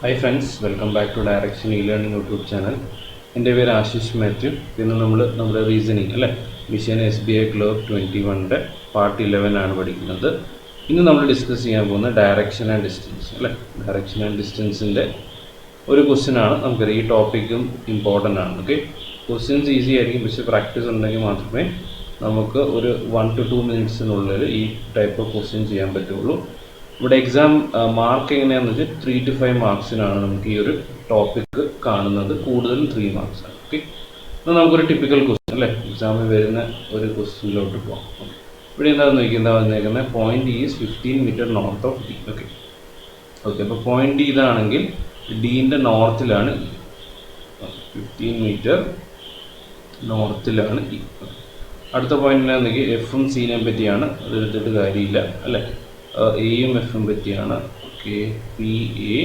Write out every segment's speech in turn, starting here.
Hi friends, welcome back to Direction E-Learning YouTube channel. എൻ്റെ പേര് ആശിഷ് മാത്യു. ഇന്ന് നമ്മുടെ റീസണിങ് അല്ലേ, മിഷൻ SBI Clerk 21 പാർട്ട് 11 ആണ് പഠിക്കുന്നത്. ഇന്ന് നമ്മൾ ഡിസ്കസ് ചെയ്യാൻ പോകുന്ന ഡയറക്ഷൻ ആൻഡ് ഡിസ്റ്റൻസ് അല്ലേ. ഡയറക്ഷൻ ആൻഡ് ഡിസ്റ്റൻസിൻ്റെ ഒരു ക്വസ്റ്റ്യൻ ആണ്. നമുക്കറിയാം ഈ ടോപ്പിക്കും ഇമ്പോർട്ടൻ്റ് ആണ്. ഓക്കെ, ക്വസ്റ്റ്യൻസ് ഈസി ആയിരിക്കും, പക്ഷേ പ്രാക്ടീസ് ഉണ്ടെങ്കിൽ മാത്രമേ നമുക്ക് ഒരു 1 to 2 മിനിറ്റ്സിനുള്ളിൽ ഈ ടൈപ്പ് ഓഫ് ക്വസ്റ്റ്യൻ ചെയ്യാൻ പറ്റുള്ളൂ. ഇവിടെ എക്സാം മാർക്ക് എങ്ങനെയാണെന്ന് വെച്ചാൽ 3 to 5 മാർക്സിനാണ് നമുക്ക് ഈ ഒരു ടോപ്പിക്ക് കാണുന്നത്, കൂടുതലും 3 മാർക്സാണ്. ഓക്കെ, എന്നാൽ നമുക്കൊരു ടിപ്പിക്കൽ ക്വസ്റ്റ്യൻ അല്ലേ, എക്സാമിൽ വരുന്ന ഒരു ക്വസ്റ്റ്യനിലോട്ട് പോകാം. ഇവിടെ എന്താണെന്ന് വന്നേക്കുന്നത് point is 15 metre north of D. Okay, അപ്പോൾ പോയിന്റ് ഇതാണെങ്കിൽ ഡീൻ്റെ നോർത്തിലാണ് ഇ. 15 മീറ്റർ നോർത്തിലാണ് ഇ. അടുത്ത പോയിന്റ് എന്താണെന്നെങ്കിൽ എഫും സീനെ പറ്റിയാണ്, അത് എടുത്തിട്ട് കാര്യമില്ല അല്ലേ. എയും എഫും പറ്റിയാണ്. ഓക്കെ, പി എ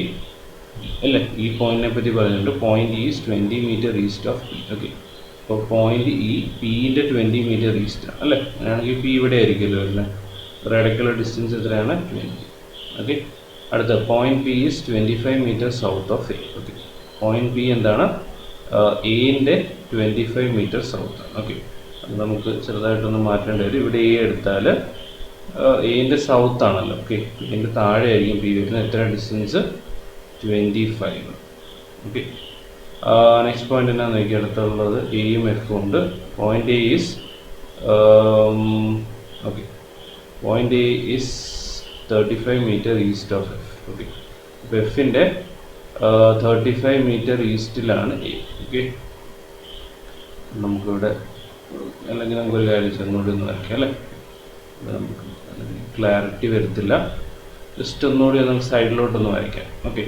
അല്ലേ, ഈ പോയിന്റിനെ പറ്റി പറഞ്ഞിട്ടുണ്ട്. Point is 20 metre east of P. Okay, അപ്പോൾ പോയിന്റ് ഇ പിൻ്റെ 20 മീറ്റർ ഈസ്റ്റ് ആണ് അല്ലേ. അങ്ങനെയാണെങ്കിൽ പി ഇവിടെ ആയിരിക്കുമല്ലോ വരുന്നത്. ഒരു ഇടയ്ക്കുള്ള ഡിസ്റ്റൻസ് എത്രയാണ്? 20. ഓക്കെ, അടുത്ത point P is 25 metre south of A. Okay, point P എന്താണ്? എൻ്റെ 25 മീറ്റർ സൗത്ത് ആണ്. ഓക്കെ, അത് നമുക്ക് ചെറുതായിട്ടൊന്ന് മാറ്റേണ്ടി വരും. ഇവിടെ എ എടുത്താൽ എൻ്റെ സൗത്ത് ആണല്ലോ. ഓക്കെ, എൻ്റെ താഴെ ആയിരിക്കും പി വരുന്നത്. എത്ര ഡിസ്റ്റൻസ്? 25. ഓക്കെ, നെക്സ്റ്റ് പോയിന്റ് എന്നാന്ന് നോക്കി അടുത്തുള്ളത് എയും എഫും ഉണ്ട്. Point A is okay, point A is 35 metre east of F. Okay, അപ്പോൾ എഫിൻ്റെ 35 മീറ്റർ ഈസ്റ്റിലാണ് എ. ഓക്കെ, നമുക്കിവിടെ അല്ലെങ്കിൽ നമുക്കൊരു കാര്യം ചെന്നുകൂടി ഒന്ന് വരയ്ക്കാം അല്ലേ. നമുക്ക് ക്ലാരിറ്റി വരത്തില്ല, ജസ്റ്റ് ഒന്നുകൂടി നമുക്ക് സൈഡിലോട്ടൊന്ന് വരയ്ക്കാം. ഓക്കെ,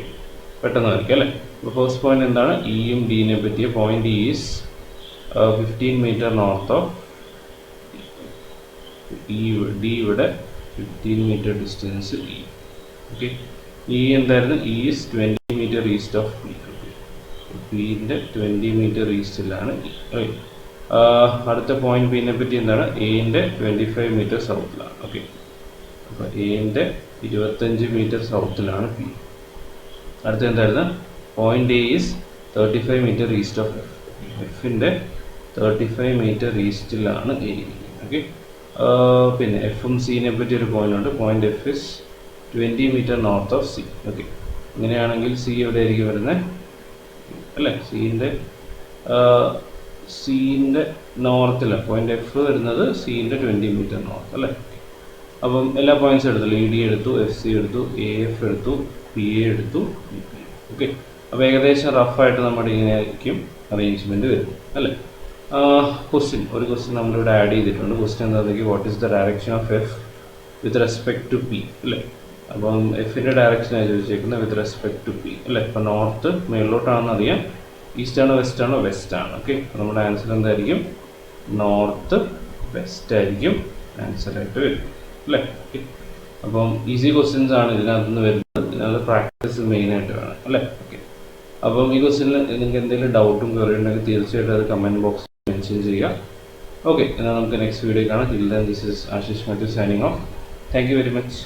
പെട്ടെന്ന് വരയ്ക്കാം അല്ലേ. അപ്പോൾ ഫസ്റ്റ് പോയിന്റ് എന്താണ്? ഇയും ഡിനെ പറ്റിയ point is 15 metre north of E. D ഇവിടെ 15 metre distance E. Okay, E എന്തായിരുന്നു? E is 20 metre east of P. Okay, പിൻ്റെ 20 മീറ്റർ ഈസ്റ്റിലാണ് ഇ. ഓക്കെ, അടുത്ത പോയിന്റ് പിനെ പറ്റി എന്താണ്? എൻ്റെ 25 മീറ്റർ സൗത്തിലാണ്. ഓക്കെ, അപ്പോൾ എൻ്റെ 25 മീറ്റർ സൗത്തിലാണ് പി. അടുത്ത എന്തായിരുന്നു? Point A is 35 metre east of F. എഫിൻ്റെ 35 മീറ്റർ ഈസ്റ്റിലാണ് എ. ഓക്കെ, പിന്നെ എഫും സീനെ പറ്റി ഒരു പോയിന്റ് ഉണ്ട്. Point F is 20 metre north of C. Okay, ഇങ്ങനെയാണെങ്കിൽ സി എവിടെ ആയിരിക്കും വരുന്നത് അല്ലേ? സീൻ്റെ നോർത്തിലാണ് പോയിന്റ് എഫ് വരുന്നത്. സീൻ്റെ 20 മീറ്റർ നോർത്ത് അല്ലേ. അപ്പം എല്ലാ പോയിന്റ്സും എടുത്തല്ലോ. ഇ ഡി എടുത്തു, എഫ് സി എടുത്തു, എ എഫ് എടുത്തു, പി എ എടുത്തു, ബി പി. ഓക്കെ, അപ്പോൾ ഏകദേശം റഫായിട്ട് നമ്മുടെ ഇങ്ങനെയായിരിക്കും അറേഞ്ച്മെൻറ്റ് വരും അല്ലേ. ഒരു ക്വസ്റ്റ്യൻ നമ്മളിവിടെ ആഡ് ചെയ്തിട്ടുണ്ട്. ക്വസ്റ്റ്യൻ എന്താണെന്നെങ്കിൽ what is the direction of F with respect to P അല്ലേ. അപ്പം എഫിൻ്റെ ഡയറക്ഷനാണ് ചോദിച്ചേക്കുന്നത് വിത്ത് റെസ്പെക്ട് ടു പി അല്ലേ. ഇപ്പം നോർത്ത് മേളിലോട്ടാണെന്ന് അറിയാം, ഈസ്റ്റ് ആണോ വെസ്റ്റ് ആണോ? വെസ്റ്റ് ആണ്. ഓക്കെ, നമ്മുടെ ആൻസർ എന്തായിരിക്കും? നോർത്ത് വെസ്റ്റ് ആയിരിക്കും ആൻസറായിട്ട് വരും അല്ലേ. ഓക്കെ, അപ്പം ഈസി ക്വസ്റ്റ്യൻസ് ആണ് ഇതിനകത്ത് നിന്ന് വരുന്നത്. ഇതിനകത്ത് പ്രാക്ടീസ് മെയിനായിട്ട് വേണം അല്ലേ. ഓക്കെ, അപ്പം ഈ ക്വസ്റ്റ്യനിൽ നിങ്ങൾക്ക് എന്തെങ്കിലും ഡൗട്ടും ക്വറി ഉണ്ടെങ്കിൽ തീർച്ചയായിട്ടും അത് കമൻറ്റ് ബോക്സിൽ മെൻഷൻ ചെയ്യുക. ഓക്കെ, എന്നാൽ നമുക്ക് നെക്സ്റ്റ് വീഡിയോ കാണാം. This is Ashish Mathew signing off. Thank you very much.